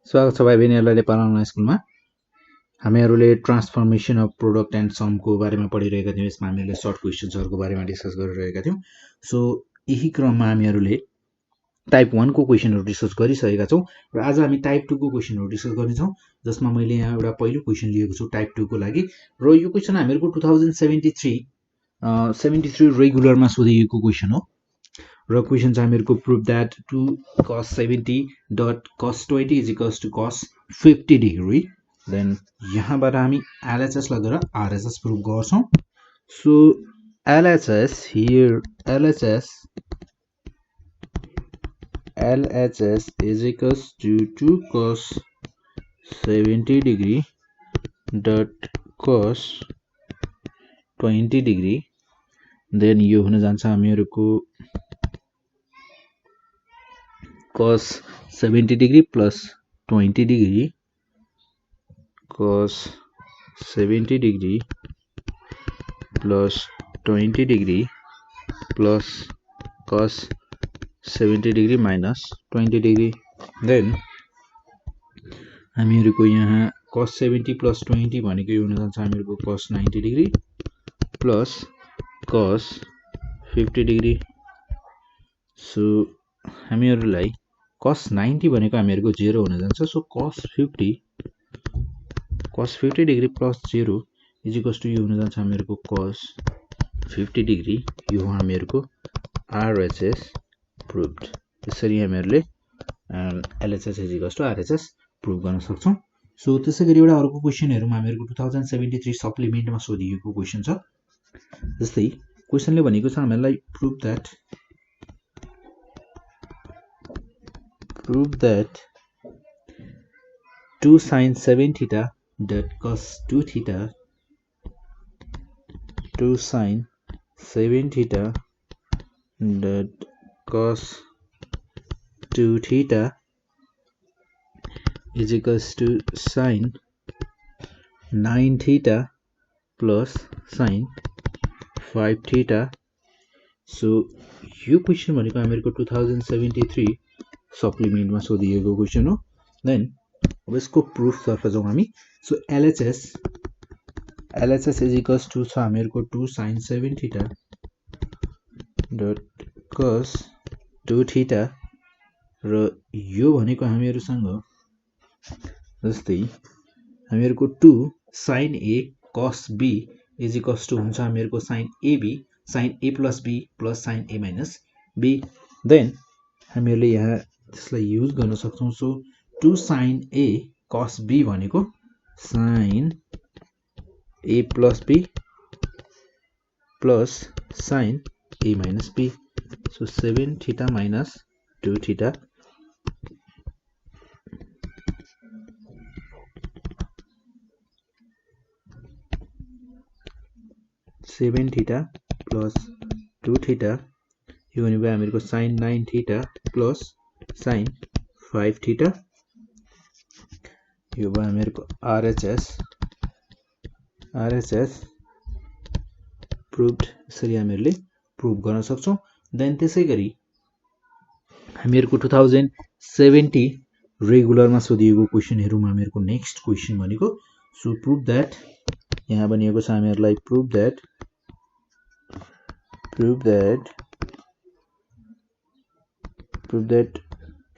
स्वागत छ भाइ बहिनीहरुलाई नेपाल अनलाइन स्कुलमा। हामीहरुले transformation of product and sum को बारेमा पढिरहेका थियौं। यसमा हामीले सर्ट क्वेशन्सहरुको बारेमा डिस्कस गरिरहेका थियौं। सो यही क्रममा हामीहरुले टाइप 1 को क्वेशनहरु डिस्कस गरिसकेका छौं र आज हामी टाइप 2 को क्वेशनहरु डिस्कस गर्ने छौं, जसमा मैले यहाँ एउटा पहिलो क्वेशन लिएको छु टाइप 2 को लागि र यो क्वेशन हामीहरुको 2073 रेगुलरमा सोधिएको क्वेशन हो। र क्वेशन चाहिँ हामीहरुको prove that 2 cos 70 dot cos 20 is equals to cos 50 degree। Then यहाँबाट हामी LHS लगाएर RHS प्रुभ गर्छौं। So LHS here LHS is equals to 2 cos 70 degree dot cos 20 degree। Then यो हुन जान्छ हामीहरुको cos 70 degree plus 20 degree cos 70 degree plus 20 degree plus cos 70 degree minus 20 degree। then हामीहरुको यहाँ cos 70 plus 20 भनेको यो हुन जान्छ हामीहरुको cos 90 degree plus cos 50 degree। So हामीहरुलाई cos 90 भनेको हामीहरुको 0 हुन जान्छ। So cos 50 degree plus 0 is equals to यो हुन जान्छ हामीहरुको cos 50 degree। यो हो हामीहरुको RHS proved। त्यसरी हामीहरुले LHS is equals to RHS prove गर्न सक्छौं। सो त्यसैगरी एउटा अर्को क्वेशन हेरौं। हामीहरुको 2073 सप्लिमेन्टमा सोधिएको क्वेशन छ। जस्तै क्वेशनले भनेको छ हामीलाई prove that 2 sin 7 theta dot cos 2 theta 2 sin 7 theta dot cos 2 theta is equals to sin 9 theta plus sin 5 theta। So यो क्वेशन भनेको हामीहरुको 2073 सप्लिमेन्टमा सोधिएको क्वेशन हो। देन अब यसको प्रुफ तर्फ जाउँ हामी। So LHS is equals to छ हामीहरुको 2 sin 7 theta dot cos 2 theta र यो भनेको हामीहरुसँग जस्तै हामीहरुको 2 sin A cos B is equals to हुन्छ हामीहरुको sin AB sin A plus B plus sin A minus B। Then हामीहरुले यहाँ त्यसलाई युज गर्न सक्छौं। So 2 sin A cos B भनेको sin A plus B plus sin A minus B। So 7 theta minus 2 theta। Seven theta plus 2 theta यो भनेको हामीहरुको sin 9 theta plus sin 5 theta. यो भयो हामीहरुको RHS प्रुभड। यसरी हामीहरुले प्रुभ गर्न सक्छौं। देन त्यसैगरी हामीहरुको 2070 रेगुलरमा सोधिएको क्वेशन हेरौं। हामीहरुको नेक्स्ट क्वेशन भनेको सो प्रुभ दैट यहाँ भनिएको छ हामीहरुलाई prove that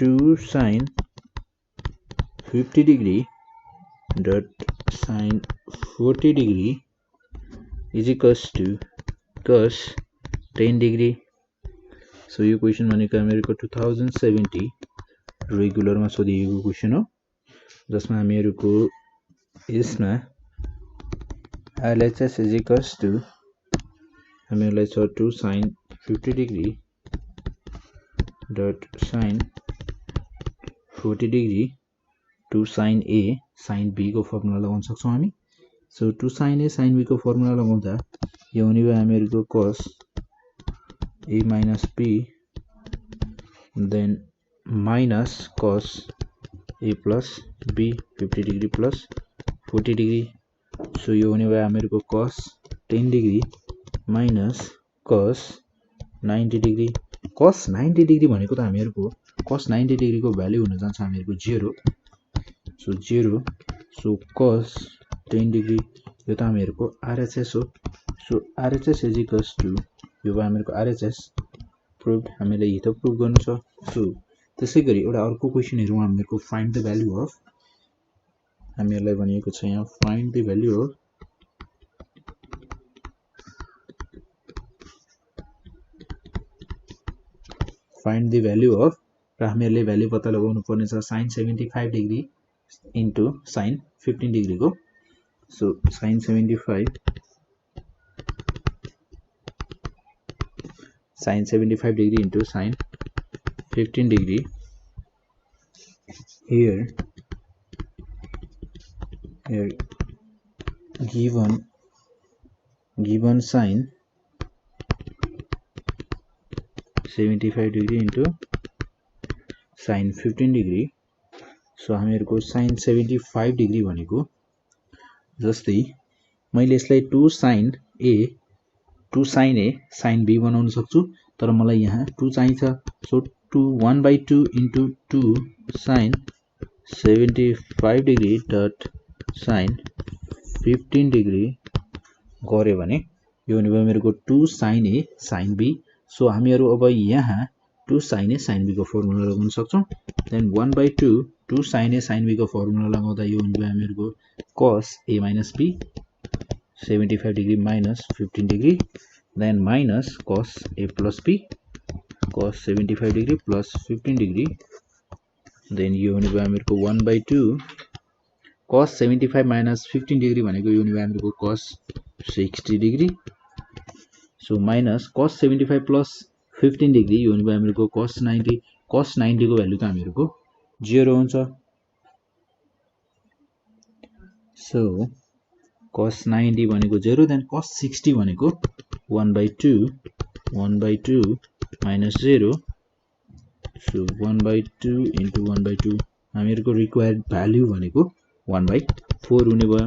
2 sin 50 degree dot sin 40 degree is equals to cos 10 degree। So यो क्वेशन भनेको हामीहरुको 2070 रेगुलरमा सोधिएको क्वेशन हो, जसमा हामीहरुको यसमा LHS is equals to हामीहरुलाई छ 2 sin 50 degree dot sin 40 degree 2 sin A sin B को फर्मुला लगाउन सक्छौं हामी। So 2 sin A sin B को फर्मुला लगाउँदा यो हुने भयो हामीहरुको cos A minus B then minus cos A plus B 50 degree plus 40 degree। So यो हुने भयो हामीहरुको cos 10 degree minus cos 90 degree। cos 90 degree भनेको त हामीहरुको cos 90 degree को भ्यालु हुन जान्छ हामीहरुको 0। सो 0 सो cos 10 डिग्री यो त हामीहरुको RHS हो so RHS is equals to यो भयो हामीहरुको RHS प्रुभ हामीले हि त प्रुभ गर्नु छ सो त्यसैगरी एउटा अर्को क्वेशन हेरौं हामीहरुको फाइन्ड द भ्यालु अफ हामीहरुलाई भनिएको छ यहाँ find the value of find the value of र हामीहरुले भ्यालु पत्ता लगाउनु पर्ने छ sin 75 degree into sin 15 degree को so sin 75 degree into sin 15 degree here given sin 75 degree into sin 15 degree so हामीहरुको sin 75 degree भनेको जस्तै मैले यसलाई 2 sin a sin b बनाउन सक्छु तर मलाई यहाँ 2 चाहिन्छ so 1/2 into 2 sin 75 degree dot sin 15 degree गरे भने यो हुने भयो मेरो 2 sin a sin b so हामीहरु अब यहाँ 2 sin a sin b को फर्मुला लगाउन सक्छौं then 1/2 2 sin a sin b को फर्मुला लगाउँदा यो हुने भयो हामीहरुको cos a minus b 75 degree minus 15 degree then minus cos a plus b cos 75 degree plus 15 degree then यो हुने भयो हामीहरुको 1/2 cos 75 minus 15 degree भनेको यो हुने भयो हामीहरुको cos 60 degree so minus cos 75 plus 15 degree यो हुने भयो हामीहरुको cos 90 को भ्यालु त हामीहरुको 0 हुन्छ so cos 90 भनेको 0 then cos 60 भनेको 1/2 minus 0 so 1/2 into 1/2 हामीहरुको required value भनेको 1/4 हुने भयो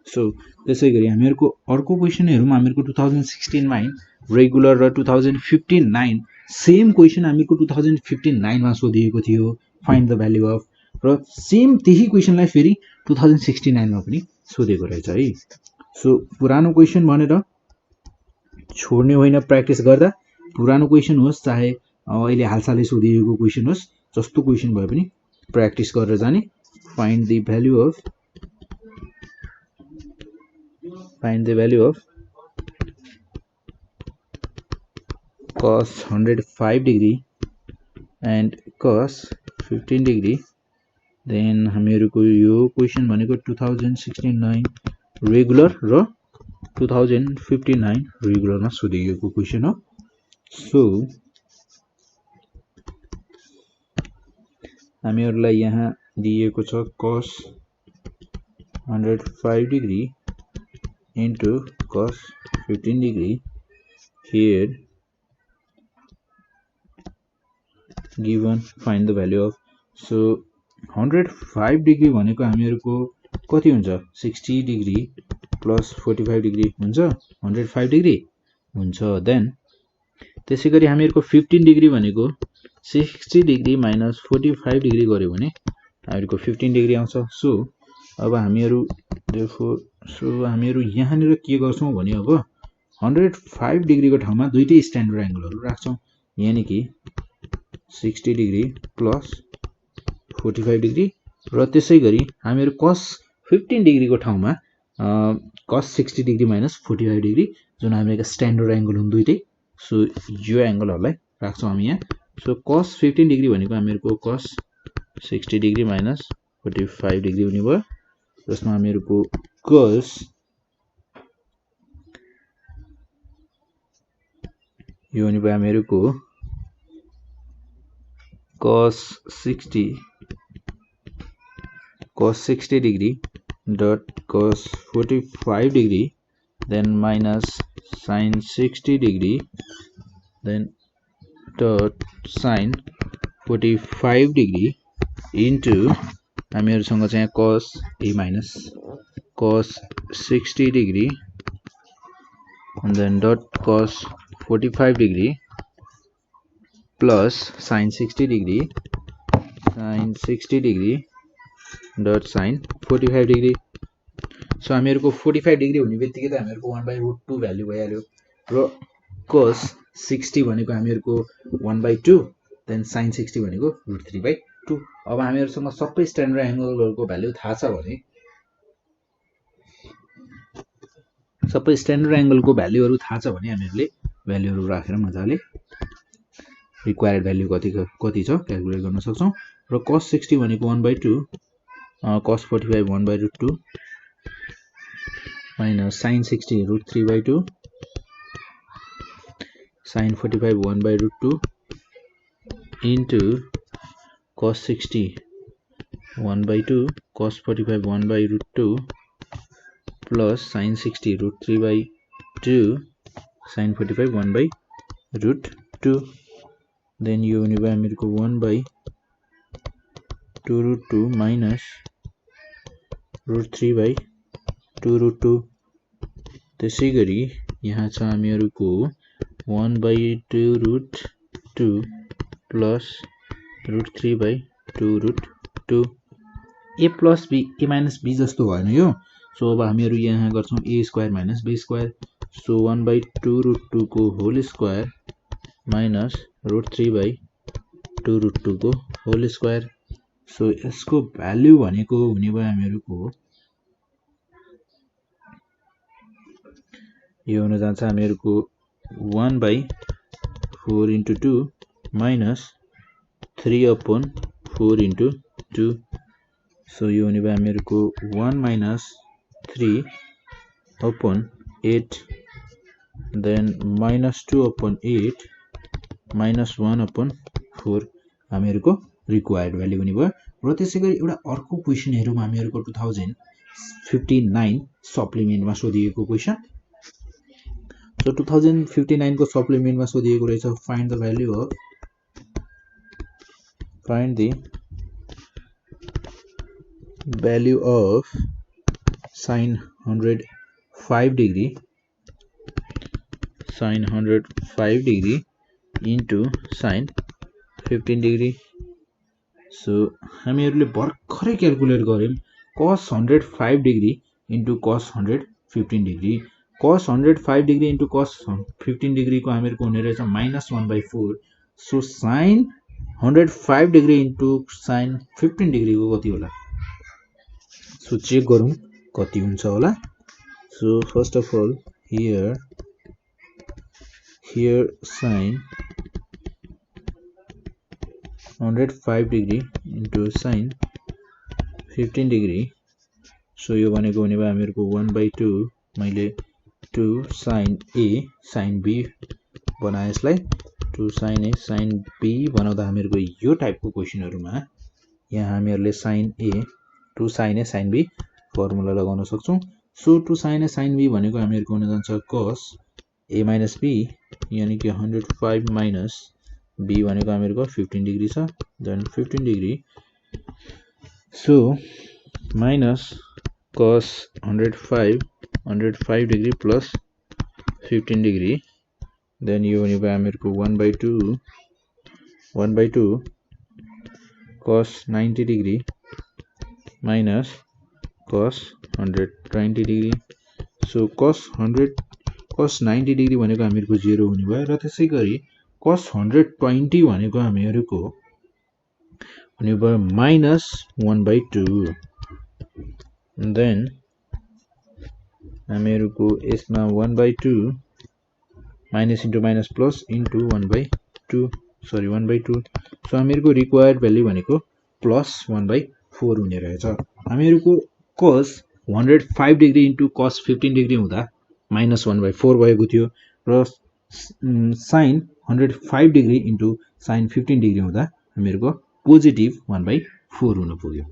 सो त्यसैगरी हामीहरुको अर्को क्वेशन हेरौं हामीहरुको 2016 मा रेगुलर र 2015 सेम क्वेशन हामीहरुको 2015 मा सोधिएको थियो फाइन्ड द भ्यालु अफ र सेम त्यही क्वेशनलाई फेरि 2069 मा पनि सोधेको रहेछ है सो पुरानो क्वेशन भनेर छोड्ने होइन प्र्याक्टिस गर्दा पुरानो क्वेशन होस् चाहे अहिले हालसालै सोधिएको क्वेशन होस् जस्तो क्वेशन भए पनि प्र्याक्टिस गरेर जाने find the value of cos 105 degree and cos 15 degree then हामीहरुको यो क्वेशन भनेको 2069 रेगुलर र 2059 रेगुलर मा सोधिएको क्वेशन हो सो हामीहरुलाई यहाँ दिएको छ cos 105 degree into cos 15 degree here given find the value of so 105 degree भनेको हामीहरुको कति हुन्छ 60 degree plus 45 degree हुन्छ 105 degree हुन्छ then त्यसैगरी हामीहरुको 15 degree भनेको 60 degree minus 45 degree गर्यो भने हामीहरुको 15 degree आउँछ सो अब हामीहरु हामीहरु यहाँ निर के गर्छौं भने अब 105 degree को ठाउँमा दुईटै स्ट्यान्डर्ड एंगलहरु राख्छौं यानी कि 60 degree plus 45 degree र त्यसैगरी हामीहरु cos 15 degree को ठाउँमा cos 60 degree minus 45 degree जुन हामीहरुको स्ट्यान्डर्ड एंगल हुन् दुईटै सो यो एंगलहरुलाई राख्छौं हामी यहाँ सो cos 15 degree भनेको हामीहरुको cos 60 degree minus 45 degree हुने भयो जसमा हामीहरुको cos यो हुने भयो हामीहरुको cos 60 degree dot cos 45 degree then minus sin 60 degree then dot sin 45 degree into हामीहरुसँग चाहिँ cos a minus cos 60 degree and then dot cos 45 degree plus sin 60 degree dot sine 45 degree so हामीहरुको 45 degree हुने बित्तिकै त हामीहरुको 1/√2 value भइहाल्यो र cos 60 भनेको हामीहरुको 1/2 then sin 60 भनेको √3/2 अब हामीहरुसँग सबै स्ट्यान्डर्ड एंगलहरुको भ्यालु थाहा छ भने सबै स्ट्यान्डर्ड एंगलको भ्यालुहरु थाहा छ भने हामीहरुले भ्यालुहरु राखेर मजाले रिक्वायर्ड भ्यालु कति छ क्याल्कुलेट गर्न सक्छौं र cos 60 भनेको 1/2 cos 45 1/√2 minus sin 60 √3/2 sin 45 1/√2 into cos 60 1/2 cos 45 1/√2 plus sin 60 √3/2 sin 45 1/√2 then you will have 1/2√2 minus √3/2√2 त्यसै गरी यहाँ छ हामीहरुको 1/2√2 plus √3/2√2 a plus b a minus b जस्तो भएन यो सो अब हामीहरु यहाँ गर्छौं a square minus b square so 1/2√2 को होल स्क्वायर minus √3/2√2 को होल स्क्वायर सो यसको भ्यालु भनेको हुने भयो हामीहरुको यो हुन जान्छ हामीहरुको 1/4 into 2 minus 3/4 into 2 so यो हुने भयो हामीहरुको 1 minus 3/8 then minus 2/8 minus 1/4 हामीहरुको रिक्वायर्ड भ्यालु हुने भयो र त्यसैगरी एउटा अर्को क्वेशन हेरौं हामीहरुको 2059 सप्लिमेन्टमा सोधिएको क्वेशन So 2059 को सप्लिमेन्ट मा सोधिएको रहेछ find the value of sin 105 degree into sin 15 degree so हामीहरुले भर्खरै क्याल्कुलेट गर्यौं cos 105 degree into cos 115 degree cos 105 degree into cos 15 degree को हामीहरुको हुने रहेछ -1/4 so sin 105 degree into sin 15 degree को कति होला so चेक गरौं कति हुन्छ होला so first of all here sin 105 degree into sin 15 degree so यो भनेको हुने भयो हामीहरुको 1/2 मैले 2 sin a sin b बनाए यसलाई 2 sin a sin b बनाउँदा हामीहरुको यो टाइपको क्वेशनहरुमा यहाँ हामीहरुले sin a 2 sin a sin b formula लगाउन सक्छौं so 2 sin a sin b भनेको हामीहरुको हुन जान्छ cos a minus b यानी कि 105 minus b भनेको हामीहरुको 15 डिग्री छ then 15 degree so minus cos 105 degree plus 15 degree then you will have 1/2 cos 90 degree minus cos 120 degree so cos 90 degree भनेको हामीहरुको 0 हुने भयो र त्यसैगरी cos 120 भनेको हामीहरुको हुने भयो -1/2 then हामीहरुको यसमा 1/2 minus into minus plus into 1/2 so हामीहरुको रिक्वायर्ड भ्यालु भनेको +1/4 हुने रहेछ हामीहरुको cos 105 degree into cos 15 degree हुँदा -1/4 भएको थियो र sin 105 degree into sin 15 degree हुँदा हामीहरुको +1/4 हुन पुग्यो